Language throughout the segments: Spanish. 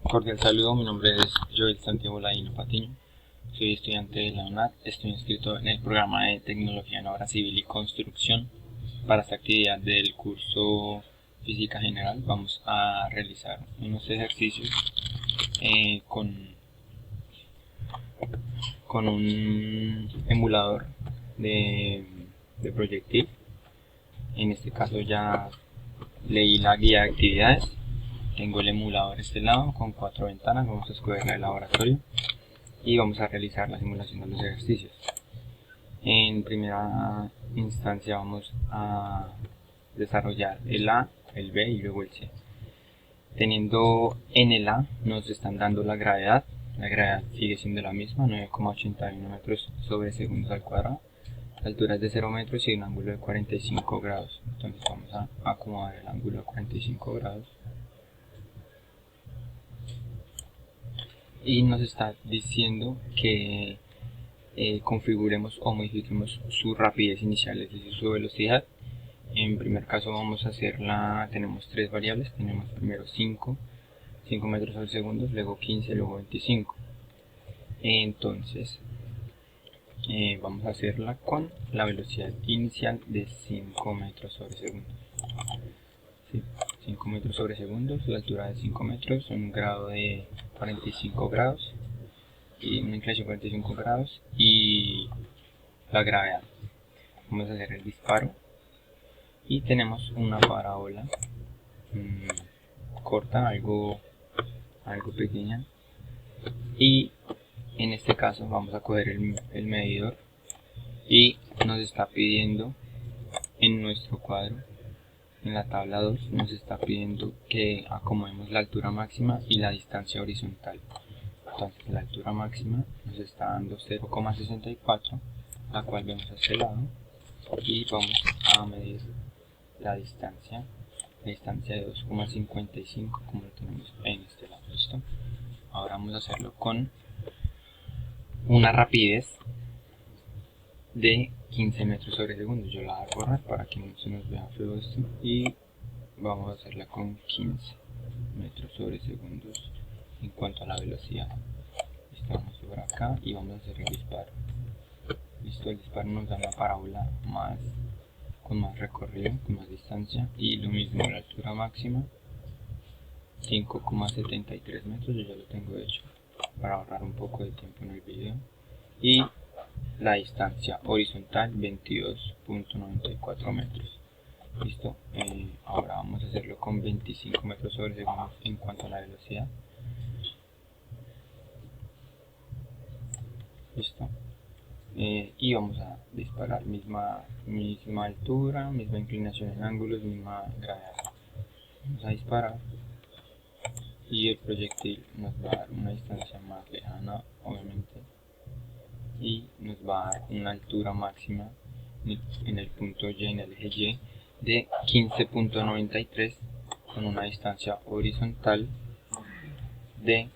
Cordial saludo, mi nombre es Joel Santiago Ladino Patiño, soy estudiante de la UNAD, estoy inscrito en el programa de Tecnología en Obra Civil y Construcción. Para esta actividad del curso Física General vamos a realizar unos ejercicios con un emulador de proyectil. En este caso ya leí la guía de actividades. Tengo el emulador a este lado con 4 ventanas. Vamos a escoger el laboratorio y vamos a realizar la simulación de los ejercicios. En primera instancia vamos a desarrollar el A, el B y luego el C. Teniendo en el A nos están dando la gravedad sigue siendo la misma, 9,81 metros sobre segundos al cuadrado. La altura es de 0 metros y un ángulo de 45 grados. Entonces vamos a acomodar el ángulo a 45 grados. Y nos está diciendo que configuremos o modifiquemos su rapidez inicial, es decir, su velocidad. En primer caso vamos a hacerla, tenemos tres variables, tenemos primero 5 metros sobre segundos, luego 15, luego 25. Entonces vamos a hacerla con la velocidad inicial de 5 metros sobre segundos. Sí, 5 metros sobre segundos, la altura de 5 metros, un grado de 45 grados y una inclinación de 45 grados y la gravedad. Vamos a hacer el disparo y tenemos una parábola corta, algo pequeña, y en este caso vamos a coger el medidor y nos está pidiendo en nuestro cuadro, en la tabla 2, nos está pidiendo que acomodemos la altura máxima y la distancia horizontal. Entonces la altura máxima nos está dando 0,64, la cual vemos a este lado, y vamos a medir la distancia de 2,55 como lo tenemos en este lado. ¿Listo? Ahora vamos a hacerlo con una rapidez de 15 metros sobre segundo. Yo la voy a borrar para que no se nos vea feo esto y vamos a hacerla con 15 metros sobre segundos en cuanto a la velocidad. Vamos por acá y vamos a hacer el disparo. Listo, el disparo nos da una parábola con más recorrido, con más distancia, y lo mismo, la altura máxima 5,73 metros, yo ya lo tengo hecho para ahorrar un poco de tiempo en el video, y la distancia horizontal 22,94 metros. Listo, ahora vamos a hacerlo con 25 metros sobre segundo en cuanto a la velocidad. Listo, y vamos a disparar, misma altura, misma inclinación en ángulos, misma gravedad. Vamos a disparar y el proyectil nos va a dar una distancia más lejana, obviamente, y nos va a dar una altura máxima en el punto Y, en el eje Y, de 15,93 con una distancia horizontal de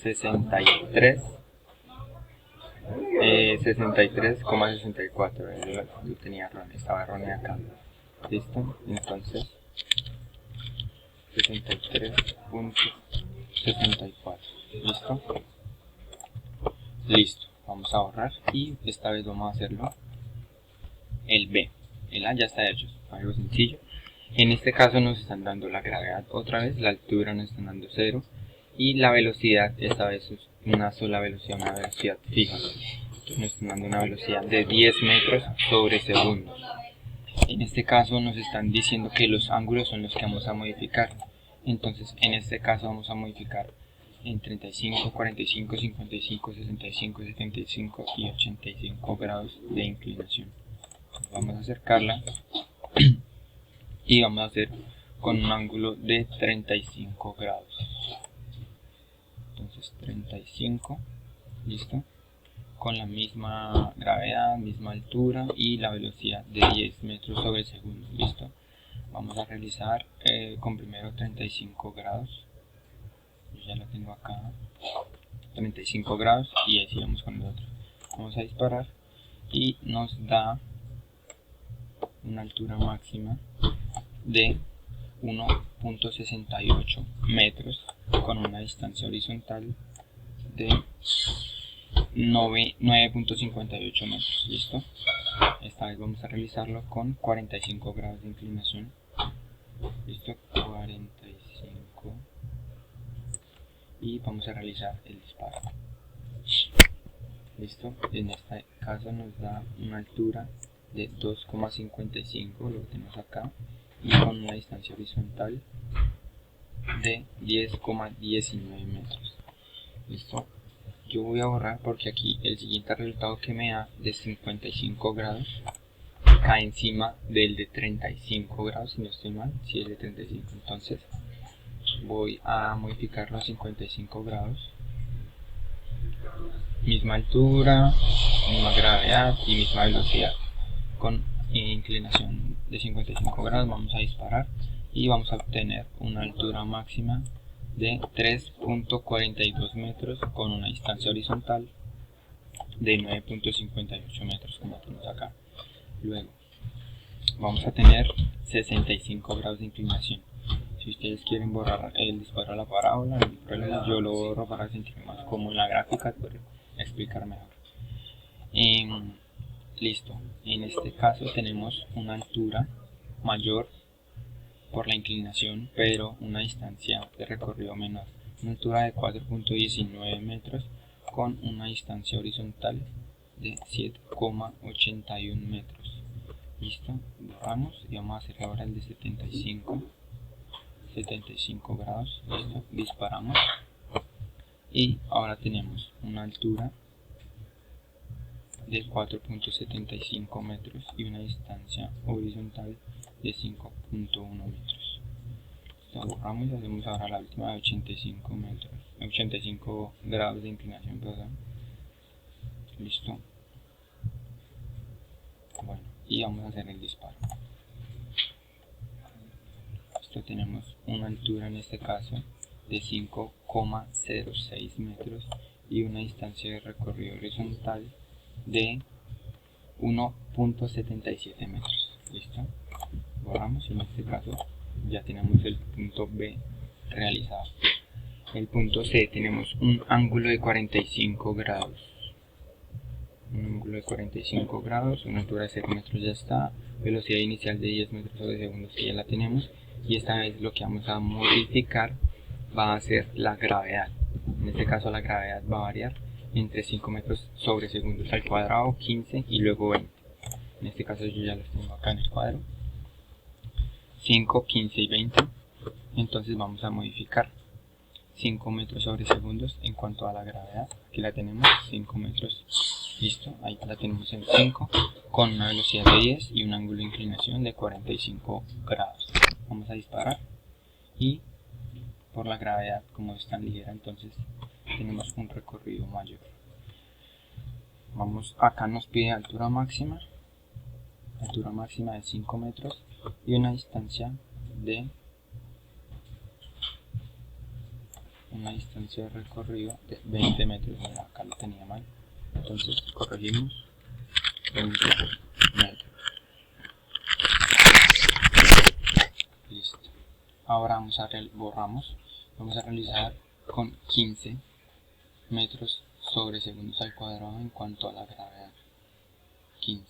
63,64. Yo tenía error, estaba errónea acá. Listo, entonces 63,64. Listo, vamos a borrar y esta vez vamos a hacerlo el B. El A ya está hecho, es algo sencillo. En este caso nos están dando la gravedad otra vez, la altura nos están dando 0 y la velocidad esta vez es una sola velocidad, una velocidad fija. Entonces nos están dando una velocidad de 10 metros sobre segundos. En este caso nos están diciendo que los ángulos son los que vamos a modificar. Entonces en este caso vamos a modificar en 35, 45, 55, 65, 75 y 85 grados de inclinación. Vamos a acercarla y vamos a hacer con un ángulo de 35 grados. Entonces 35, listo, con la misma gravedad, misma altura y la velocidad de 10 metros sobre segundo. Listo, vamos a realizar con primero 35 grados. Yo ya la tengo acá, 35 grados, y así vamos con el otro. Vamos a disparar y nos da una altura máxima de 1.68 metros con una distancia horizontal de 9.58 metros. ¿Listo? Esta vez vamos a realizarlo con 45 grados de inclinación. ¿Listo? 45. Y vamos a realizar el disparo. ¿Listo? En este caso nos da una altura de 2,55, lo que tenemos acá, y con una distancia horizontal de 10,19 metros. ¿Listo? Yo voy a borrar porque aquí el siguiente resultado que me da de 55 grados cae encima del de 35 grados, si no estoy mal, si es de 35. Entonces voy a modificarlo a 55 grados. Misma altura, misma gravedad y misma velocidad. Con inclinación de 55 grados vamos a disparar y vamos a obtener una altura máxima de 3.42 metros con una distancia horizontal de 9.58 metros, como tenemos acá. Luego vamos a tener 65 grados de inclinación. Si ustedes quieren borrar el disparo a la parábola, no hay problema, yo lo borro para sentirme más cómodo en la gráfica, para explicar mejor. Listo, en este caso tenemos una altura mayor por la inclinación, pero una distancia de recorrido menor. Una altura de 4.19 metros con una distancia horizontal de 7,81 metros. Listo, borramos y vamos a hacer ahora el de 75 grados. Listo, disparamos y ahora tenemos una altura de 4.75 metros y una distancia horizontal de 5.1 metros. Lo borramos y hacemos ahora la última de 85 grados de inclinación, perdón. Listo. Bueno, y vamos a hacer el disparo. Esto tenemos una altura en este caso de 5,06 metros y una distancia de recorrido horizontal de 1.77 metros. ¿Listo? Borramos y en este caso ya tenemos el punto B realizado. El punto C tenemos un ángulo de 45 grados. Un ángulo de 45 grados, una altura de 0 metros ya está, velocidad inicial de 10 metros sobre segundo que ya la tenemos, y esta vez lo que vamos a modificar va a ser la gravedad. En este caso la gravedad va a variar entre 5 metros sobre segundos al cuadrado, 15 y luego 20. En este caso yo ya los tengo acá en el cuadro, 5, 15 y 20. Entonces vamos a modificar 5 metros sobre segundos en cuanto a la gravedad. Aquí la tenemos, 5 metros. Listo, ahí la tenemos en 5 con una velocidad de 10 y un ángulo de inclinación de 45 grados. Vamos a disparar y por la gravedad, como es tan ligera, entonces tenemos un recorrido mayor. Vamos, acá nos pide altura máxima de 5 metros y una distancia de recorrido de 20 metros. Mira, acá lo tenía mal, entonces corregimos, 20 metros. Listo. Ahora borramos, vamos a realizar con 15 metros sobre segundos al cuadrado en cuanto a la gravedad. 15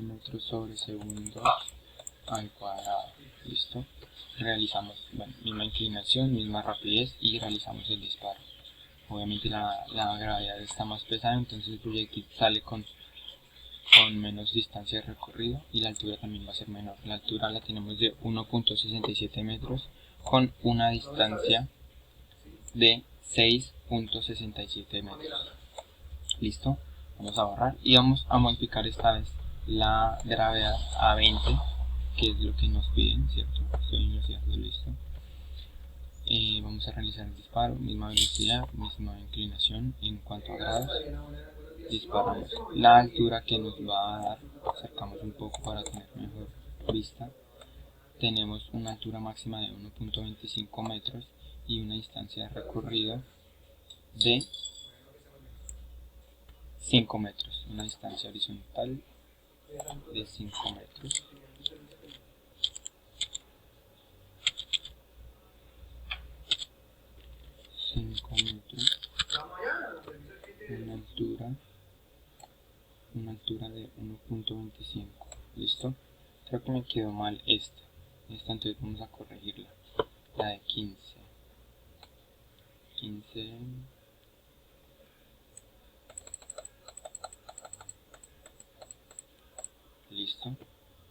metros sobre segundos al cuadrado. Listo. Realizamos, misma inclinación, misma rapidez y realizamos el disparo. Obviamente la gravedad está más pesada, entonces el proyectil sale con menos distancia de recorrido y la altura también va a ser menor. La altura la tenemos de 1.67 metros con una distancia de 6.67 metros. Listo, vamos a borrar y vamos a modificar esta vez la gravedad a 20, que es lo que nos piden, ¿cierto? Estoy en lo cierto, listo. Vamos a realizar el disparo, misma velocidad, misma inclinación en cuanto a grados. Disparamos. La altura que nos va a dar, acercamos un poco para tener mejor vista. Tenemos una altura máxima de 1.25 metros y una distancia de recorrido de 5 metros, una distancia horizontal de 5 metros. Una altura de 1.25. ¿Listo? Creo que me quedó mal esta, entonces vamos a corregirla. La de 15. Listo.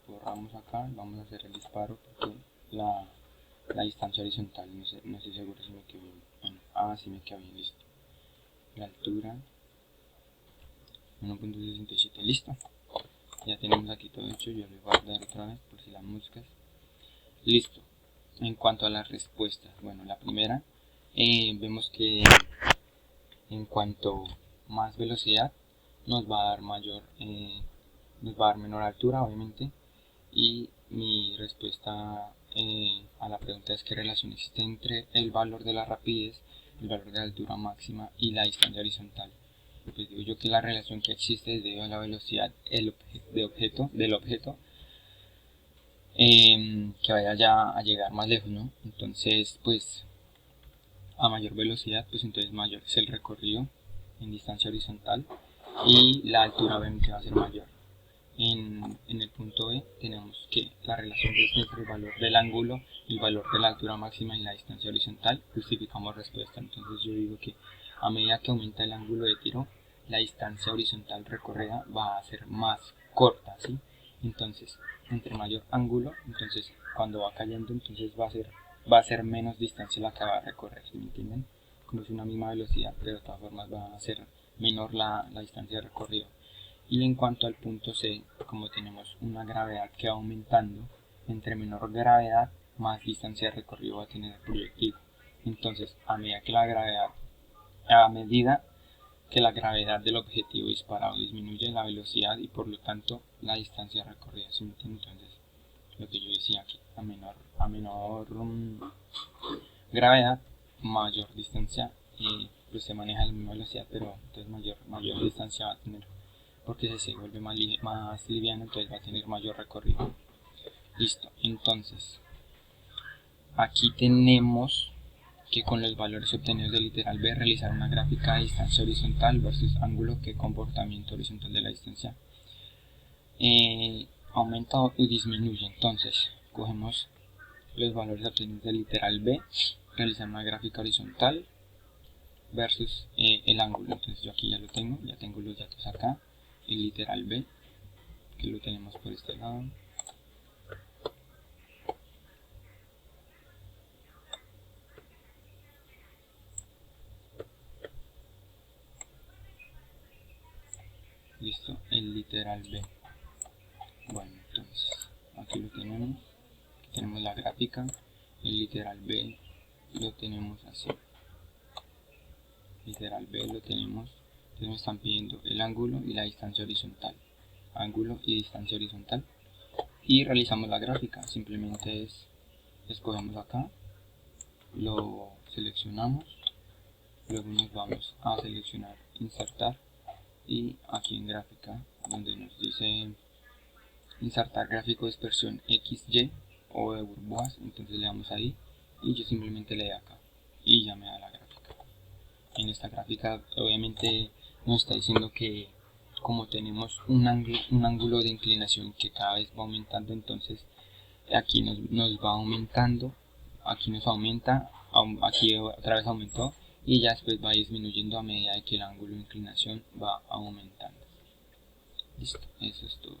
Borramos acá, vamos a hacer el disparo porque la distancia horizontal no estoy seguro si me quedó bien. Bueno, sí me quedó bien, listo. La altura 1.67, listo. Ya tenemos aquí todo hecho, yo lo voy a guardar otra vez por si las moscas. Listo. En cuanto a las respuestas, bueno, la primera, vemos que en cuanto más velocidad nos va a dar menor altura, obviamente. Y mi respuesta a la pregunta es: ¿qué relación existe entre el valor de la rapidez, el valor de la altura máxima y la distancia horizontal? Pues digo yo que la relación que existe es debido a la velocidad del objeto que vaya ya a llegar más lejos, ¿no? Entonces, pues a mayor velocidad, pues entonces mayor es el recorrido en distancia horizontal y la altura obviamente va a ser mayor. En el punto B tenemos que la relación que es entre el valor del ángulo, el valor de la altura máxima y la distancia horizontal, justificamos respuesta. Entonces yo digo que a medida que aumenta el ángulo de tiro, la distancia horizontal recorrida va a ser más corta, ¿sí? Entonces, entre mayor ángulo, entonces cuando va cayendo, entonces va a ser menos distancia la que va a recorrer, ¿sí me entienden? Como es una misma velocidad, pero de todas formas va a ser menor la distancia de recorrido. Y en cuanto al punto C, como tenemos una gravedad que va aumentando, entre menor gravedad, más distancia de recorrido va a tener el proyectil. Entonces, a medida que la gravedad del objetivo disparado disminuye, la velocidad y por lo tanto la distancia recorrida, ¿sí me entiendes? Entonces, lo que yo decía aquí, a menor gravedad, mayor distancia, pues se maneja la misma velocidad, pero entonces mayor distancia va a tener, porque se vuelve más liviano, entonces va a tener mayor recorrido. Listo, entonces aquí tenemos que con los valores obtenidos del literal B realizar una gráfica de distancia horizontal versus ángulo, que comportamiento horizontal de la distancia aumenta o disminuye. Entonces cogemos los valores obtenidos del literal B, realizar una gráfica horizontal versus el ángulo. Entonces yo aquí ya tengo los datos acá, el literal B, que lo tenemos por este lado. Listo, el literal B. Bueno, entonces aquí lo tenemos la gráfica, el literal B lo tenemos así. Literal B lo tenemos, entonces me están pidiendo el ángulo y la distancia horizontal. Ángulo y distancia horizontal. Y realizamos la gráfica, simplemente escogemos acá, lo seleccionamos, luego nos vamos a seleccionar insertar y aquí en gráfica donde nos dice insertar gráfico de dispersión XY o de burbujas, entonces le damos ahí y yo simplemente le doy acá y ya me da la gráfica. En esta gráfica obviamente nos está diciendo que como tenemos un ángulo de inclinación que cada vez va aumentando, entonces aquí nos va aumentando, aquí nos aumenta, aquí otra vez aumentó y ya después va disminuyendo a medida que el ángulo de inclinación va aumentando. Listo, eso es todo.